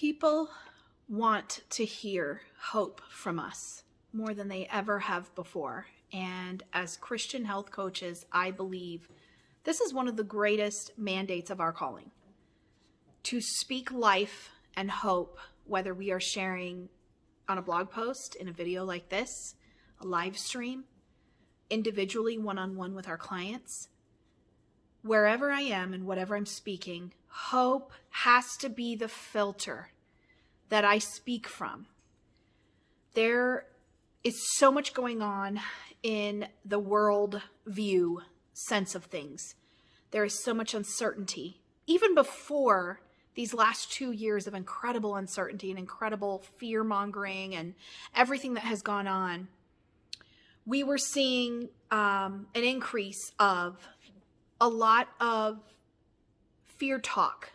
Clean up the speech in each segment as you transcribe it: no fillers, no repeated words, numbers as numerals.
People want to hear hope from us more than they ever have before. And as Christian health coaches, I believe this is one of the greatest mandates of our calling. To speak life and hope, whether we are sharing on a blog post, in a video like this, a live stream, individually, one-on-one with our clients. Wherever I am and whatever I'm speaking, hope has to be the filter that I speak from. There is so much going on in the world view sense of things. There is so much uncertainty. Even before these last 2 years of incredible uncertainty and incredible fear-mongering and everything that has gone on, we were seeing an increase of a lot of fear talk,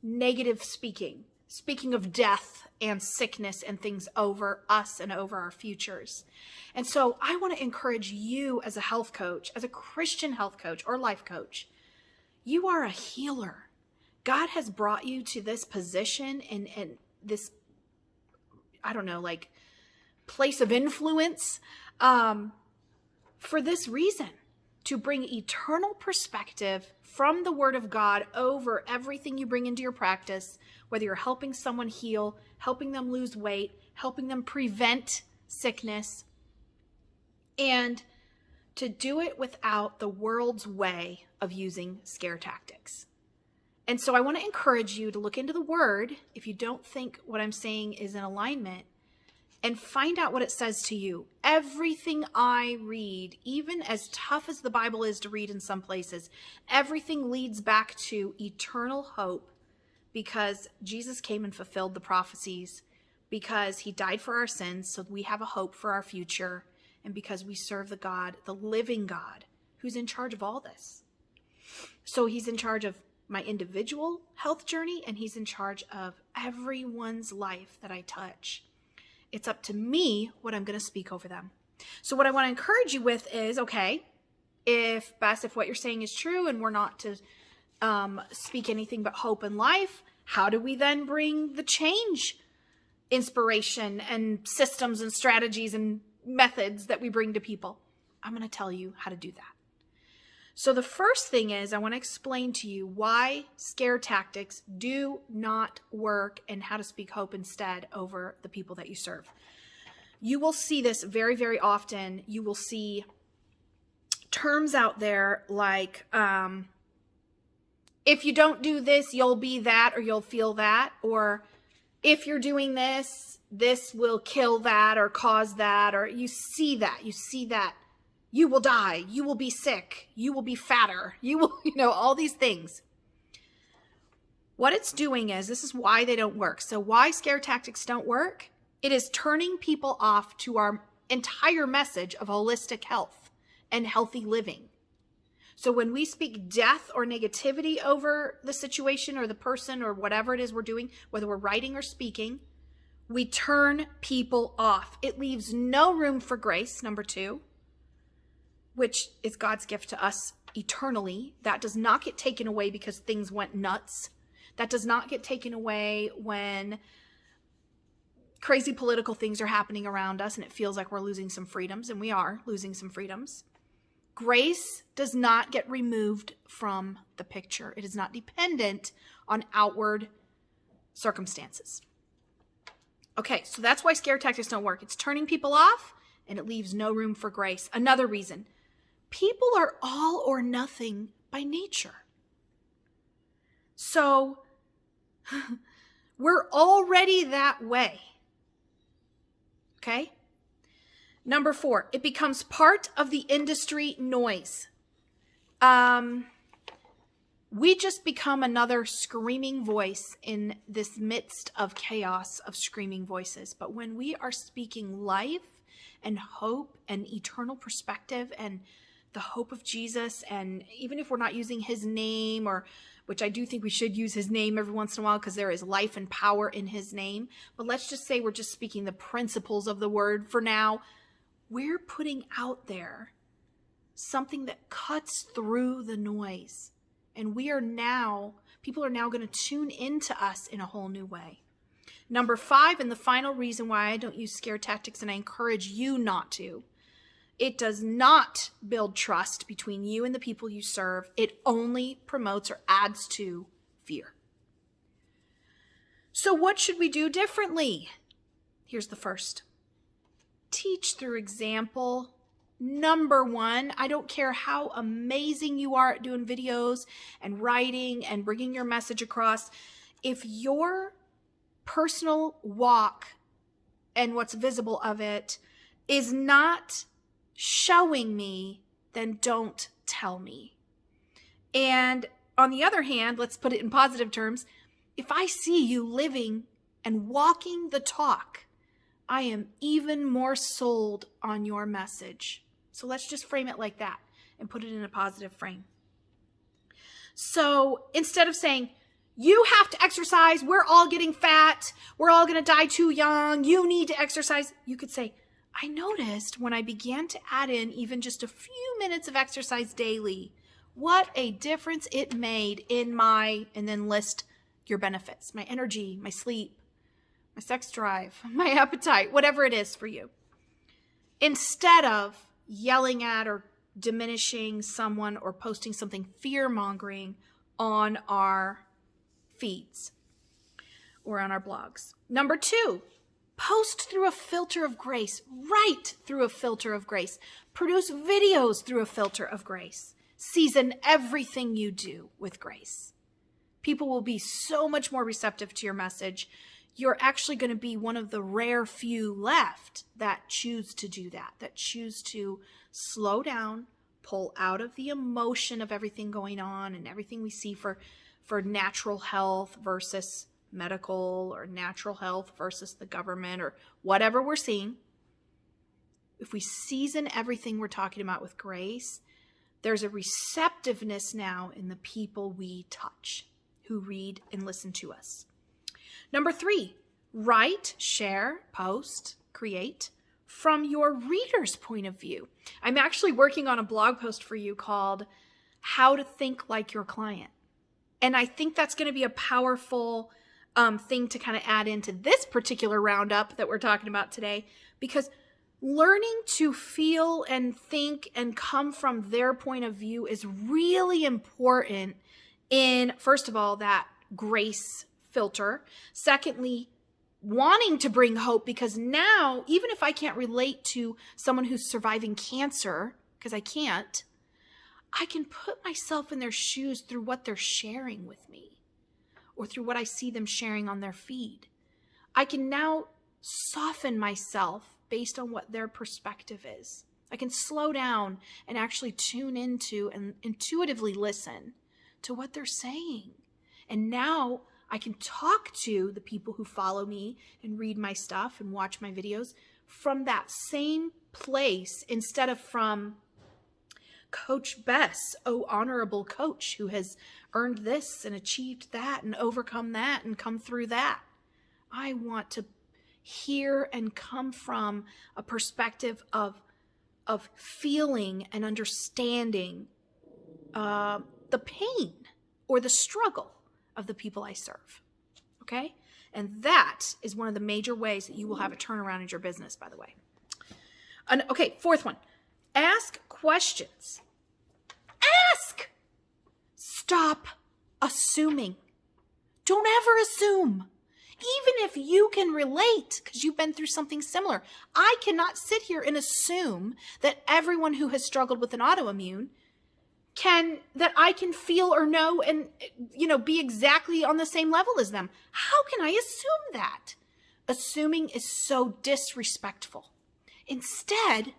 negative speaking of death and sickness and things over us and over our futures. And so I want to encourage you as a health coach, as a Christian health coach or life coach. You are a healer. God has brought you to this position and this, place of influence for this reason, to bring eternal perspective from the Word of God over everything you bring into your practice, whether you're helping someone heal, helping them lose weight, helping them prevent sickness, and to do it without the world's way of using scare tactics. And so I want to encourage you to look into the Word if you don't think what I'm saying is in alignment, and find out what it says to you. Everything I read, even as tough as the Bible is to read in some places, everything leads back to eternal hope, because Jesus came and fulfilled the prophecies, because he died for our sins so we have a hope for our future, and because we serve the God, the living God, who's in charge of all this. So he's in charge of my individual health journey, and he's in charge of everyone's life that I touch. It's up to me what I'm going to speak over them. So what I want to encourage you with is, okay, if what you're saying is true and we're not to speak anything but hope and life, how do we then bring the change, inspiration, and systems and strategies and methods that we bring to people? I'm going to tell you how to do that. So the first thing is I want to explain to you why scare tactics do not work and how to speak hope instead over the people that you serve. You will see this very, very often. You will see terms out there like, if you don't do this, you'll be that, or you'll feel that, or if you're doing this, this will kill that or cause that, or you see that. You will die. You will be sick. You will be fatter. You will, all these things. What it's doing is, this is why they don't work. So why scare tactics don't work? It is turning people off to our entire message of holistic health and healthy living. So when we speak death or negativity over the situation or the person or whatever it is we're doing, whether we're writing or speaking, we turn people off. It leaves no room for grace, number 2. Which is God's gift to us eternally. That does not get taken away because things went nuts. That does not get taken away when crazy political things are happening around us and it feels like we're losing some freedoms, and we are losing some freedoms. Grace does not get removed from the picture. It is not dependent on outward circumstances. Okay, so that's why scare tactics don't work. It's turning people off and it leaves no room for grace. Another reason. People are all or nothing by nature. So we're already that way. Okay? Number 4, it becomes part of the industry noise. We just become another screaming voice in this midst of chaos of screaming voices. But when we are speaking life and hope and eternal perspective and the hope of Jesus, and even if we're not using his name, or which I do think we should use his name every once in a while because there is life and power in his name, but let's just say we're just speaking the principles of the word for now, we're putting out there something that cuts through the noise. And people are now going to tune into us in a whole new way. Number 5, and the final reason why I don't use scare tactics, and I encourage you not to, it does not build trust between you and the people you serve. It only promotes or adds to fear. So what should we do differently? Here's the first. Teach through example. Number 1, I don't care how amazing you are at doing videos and writing and bringing your message across. If your personal walk and what's visible of it is not showing me, then don't tell me. And on the other hand, let's put it in positive terms. If I see you living and walking the talk, I am even more sold on your message. So let's just frame it like that and put it in a positive frame. So instead of saying, you have to exercise, we're all getting fat, we're all going to die too young, you need to exercise, you could say, I noticed when I began to add in even just a few minutes of exercise daily, what a difference it made in my, and then list your benefits, my energy, my sleep, my sex drive, my appetite, whatever it is for you. Instead of yelling at or diminishing someone or posting something fear-mongering on our feeds or on our blogs. Number 2, post through a filter of grace. Write through a filter of grace. Produce videos through a filter of grace. Season everything you do with grace. People will be so much more receptive to your message. You're actually going to be one of the rare few left that choose to do that, that choose to slow down, pull out of the emotion of everything going on and everything we see for natural health versus medical, or natural health versus the government, or whatever we're seeing. If we season everything we're talking about with grace, there's a receptiveness now in the people we touch who read and listen to us. Number 3, write, share, post, create from your reader's point of view. I'm actually working on a blog post for you called How to Think Like Your Client. And I think that's going to be a powerful thing to kind of add into this particular roundup that we're talking about today, because learning to feel and think and come from their point of view is really important in, first of all, that grace filter. Secondly, wanting to bring hope, because now, even if I can't relate to someone who's surviving cancer, because I can't, I can put myself in their shoes through what they're sharing with me or through what I see them sharing on their feed. I can now soften myself based on what their perspective is. I can slow down and actually tune into and intuitively listen to what they're saying. And now I can talk to the people who follow me and read my stuff and watch my videos from that same place, instead of from Coach Bess, oh honorable coach who has earned this and achieved that and overcome that and come through that. I want to hear and come from a perspective of feeling and understanding the pain or the struggle of the people I serve. Okay? And that is one of the major ways that you will have a turnaround in your business, by the way. And, okay, 4th one. Ask questions. Ask! Stop assuming. Don't ever assume. Even if you can relate, because you've been through something similar. I cannot sit here and assume that everyone who has struggled with an autoimmune that I can feel or know and, be exactly on the same level as them. How can I assume that? Assuming is so disrespectful. Instead,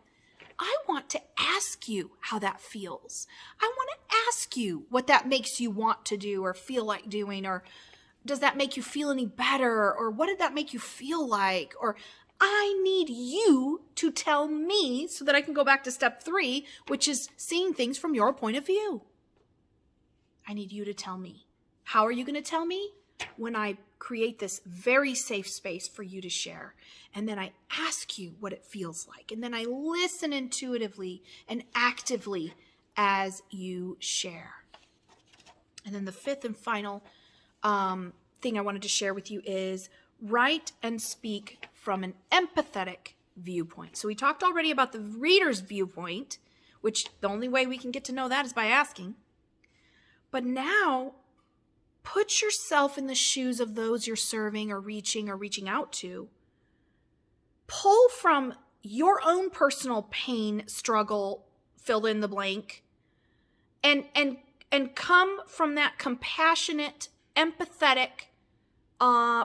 I want to ask you how that feels. I want to ask you what that makes you want to do or feel like doing, or does that make you feel any better? Or what did that make you feel like? Or I need you to tell me so that I can go back to step 3, which is seeing things from your point of view. I need you to tell me. How are you going to tell me? When I create this very safe space for you to share. And then I ask you what it feels like. And then I listen intuitively and actively as you share. And then the 5th and final thing I wanted to share with you is write and speak from an empathetic viewpoint. So we talked already about the reader's viewpoint, which the only way we can get to know that is by asking. But now, put yourself in the shoes of those you're serving or reaching out to. Pull from your own personal pain, struggle, fill in the blank, and come from that compassionate, empathetic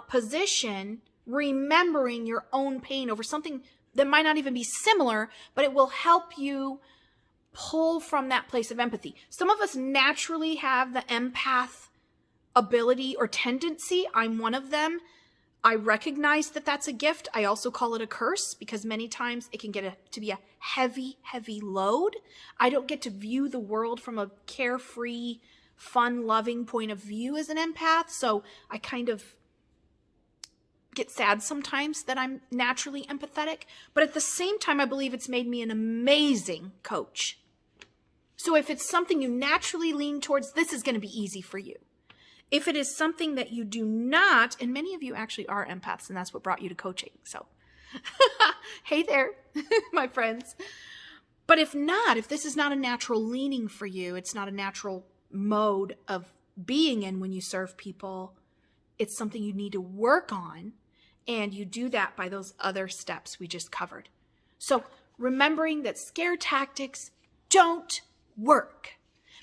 position, remembering your own pain over something that might not even be similar, but it will help you pull from that place of empathy. Some of us naturally have the empath ability or tendency. I'm one of them. I recognize that that's a gift. I also call it a curse because many times it can get to be a heavy, heavy load. I don't get to view the world from a carefree, fun, loving point of view as an empath. So I kind of get sad sometimes that I'm naturally empathetic. But at the same time, I believe it's made me an amazing coach. So if it's something you naturally lean towards, this is going to be easy for you. If it is something that you do not, and many of you actually are empaths, and that's what brought you to coaching. So, hey there, my friends. But if not, if this is not a natural leaning for you, it's not a natural mode of being in when you serve people, it's something you need to work on. And you do that by those other steps we just covered. So remembering that scare tactics don't work.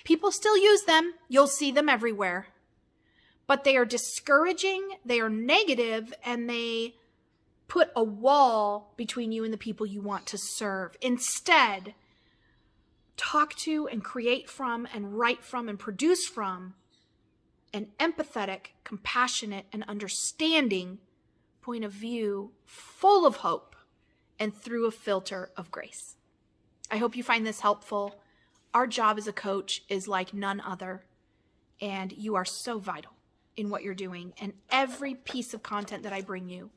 People still use them. You'll see them everywhere. But they are discouraging, they are negative, and they put a wall between you and the people you want to serve. Instead, talk to and create from and write from and produce from an empathetic, compassionate, and understanding point of view full of hope and through a filter of grace. I hope you find this helpful. Our job as a coach is like none other, and you are so vital in what you're doing. And every piece of content that I bring you,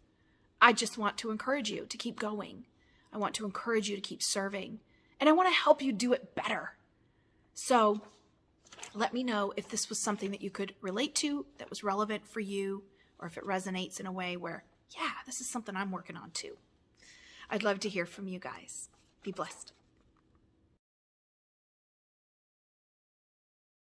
I just want to encourage you to keep going. I want to encourage you to keep serving, and I want to help you do it better. So let me know if this was something that you could relate to, that was relevant for you, or if it resonates in a way where, yeah, this is something I'm working on too. I'd love to hear from you guys. Be blessed.